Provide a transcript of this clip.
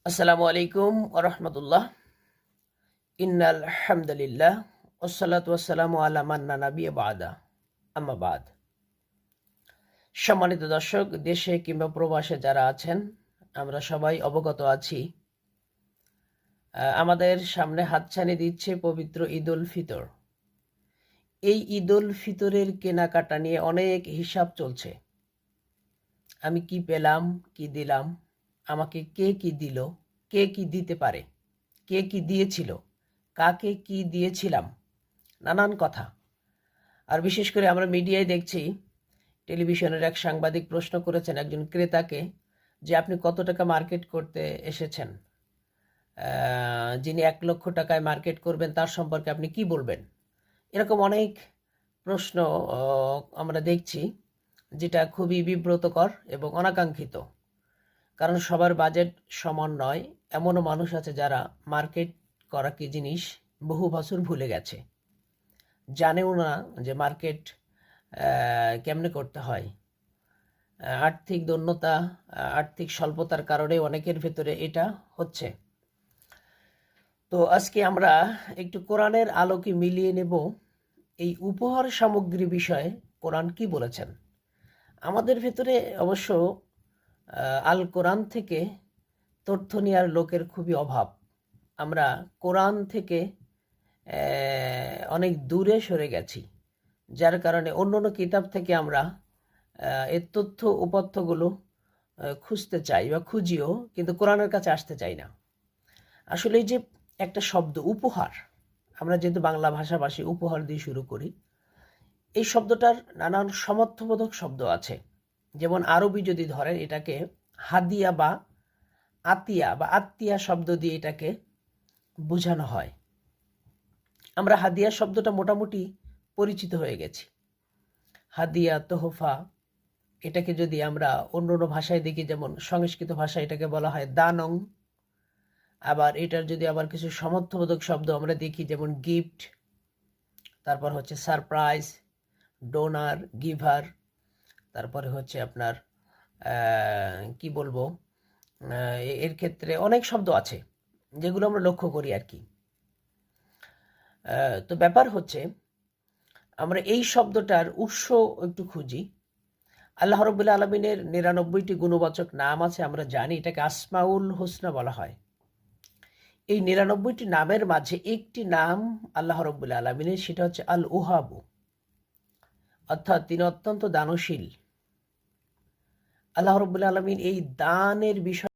আসসালামু আলাইকুম ওয়া রাহমাতুল্লাহ। ইন্নাল হামদুলিল্লাহ ওয়াসসালাতু ওয়াসসালামু আলা মান লা নাবিয়্যা বা'দা, আম্মা বা'দ। সম্মানিত দর্শক, দেশে কিংবা প্রবাসে যারা আছেন, আমরা সবাই অবগত আছি আমাদের সামনে হাতছানি দিচ্ছে পবিত্র ঈদুল ফিতর। এই ঈদুল ফিতরের কেনাকাটা নিয়ে অনেক হিসাব চলছে। আমি কি পেলাম, কি দিলাম, আমাকে কে কি দিল, কে কি দিতে পারে, কে কি দিয়েছিল, কাকে কি দিয়েছিলাম, নানান কথা। আর বিশেষ করে আমরা মিডিয়ায় দেখছি, টেলিভিশনের এক সাংবাদিক প্রশ্ন করেছেন একজন ক্রেতাকে যে আপনি কত টাকা মার্কেট করতে এসেছেন, যিনি 1 লক্ষ টাকায় মার্কেট করবেন তার সম্পর্কে আপনি কি বলবেন। এরকম অনেক প্রশ্ন আমরা দেখছি, যেটা খুবই বিব্রতকর এবং অনাকাঙ্ক্ষিত। কারণ সবার বাজেট সমান নয়। এমনও মানুষ আছে যারা মার্কেট করা কি জিনিস বহু বছর ভুলে গেছে, জানেও না যে মার্কেট কেমনে করতে হয়। আর্থিক দৈন্যতা, আর্থিক স্বল্পতার কারণে অনেকের ভেতরে এটা হচ্ছে। তো আজকে আমরা একটু কোরআনের আলোকে মিলিয়ে নেব এই উপহার সামগ্রী বিষয়ে কোরআন কি বলেছেন। আমাদের ভেতরে অবশ্য আল কোরআন থেকে তথ্য নেওয়ার লোকের খুবই অভাব। আমরা কোরআন থেকে অনেক দূরে সরে গেছি, যার কারণে অন্য অন্য কিতাব থেকে আমরা এর তথ্য উপাত্তগুলো খুঁজতে চাই বা খুঁজিও, কিন্তু কোরআনের কাছে আসতে চাই না। আসলে এই যে একটা শব্দ উপহার, আমরা যেহেতু বাংলা ভাষাভাষী উপহার দিয়ে শুরু করি, এই শব্দটার নানান সমর্থবোধক শব্দ আছে। যেমন আরবি যদি ধরেন, এটাকে হাদিয়া বা আতিয়া বা আত্মীয়া শব্দ দিয়ে এটাকে বোঝানো হয়। আমরা হাদিয়া শব্দটা মোটামুটি পরিচিত হয়ে গেছি। হাদিয়া, তোহফা, এটাকে যদি আমরা অন্য অন্য ভাষায় দেখি, যেমন সংস্কৃত ভাষায় এটাকে বলা হয় দানং। আবার এটার যদি আবার কিছু সমর্থবোধক শব্দ আমরা দেখি, যেমন গিফট, তারপর হচ্ছে সারপ্রাইজ, ডোনার, গিভার, তারপরে হচ্ছে আপনার কি বলবো, এর ক্ষেত্রে অনেক শব্দ আছে যেগুলো আমরা লক্ষ্য করি আর কি। তো ব্যাপার হচ্ছে, আমরা এই শব্দটার উৎস একটু খুঁজি। আল্লাহ রাব্বুল আলামিনের 99টি গুণবাচক নাম আছে, আমরা জানি এটাকে আসমাউল হোসনা বলা হয়। এই 99টি নামের মাঝে একটি নাম আল্লাহ রাব্বুল আলামিনের, সেটা হচ্ছে আল ওহাবু, অর্থাৎ তিনি অত্যন্ত দানশীল। আল্লাহ রাব্বুল আলামিন এই দানের বিষয়